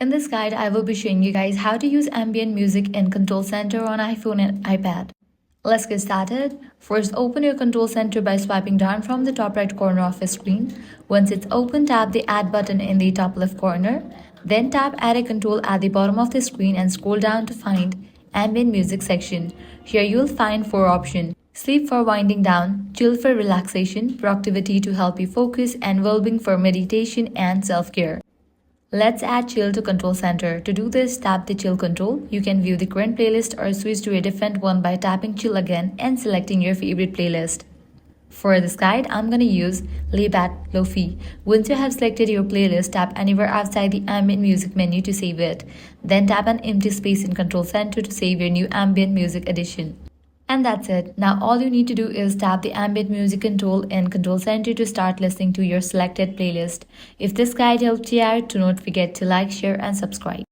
In this guide, I will be showing you guys how to use ambient music in Control Center on iPhone and iPad. Let's get started. First, open your Control Center by swiping down from the top right corner of your screen. Once it's open, tap the Add button in the top left corner. Then tap Add a Control at the bottom of the screen and scroll down to find Ambient Music section. Here you'll find 4 options. Sleep for winding down, chill for relaxation, productivity to help you focus, and well-being for meditation and self-care. Let's add chill to Control Center. To do this, tap the chill control. You can view the current playlist or switch to a different one by tapping chill again and selecting your favorite playlist. For this guide, I'm gonna use Layback Lofi. Once you have selected your playlist, tap anywhere outside the ambient music menu to save it. Then tap an empty space in Control Center to save your new ambient music edition. And that's it. Now all you need to do is tap the ambient music control in Control Center to start listening to your selected playlist. If this guide helped you out, do not forget to like, share and subscribe.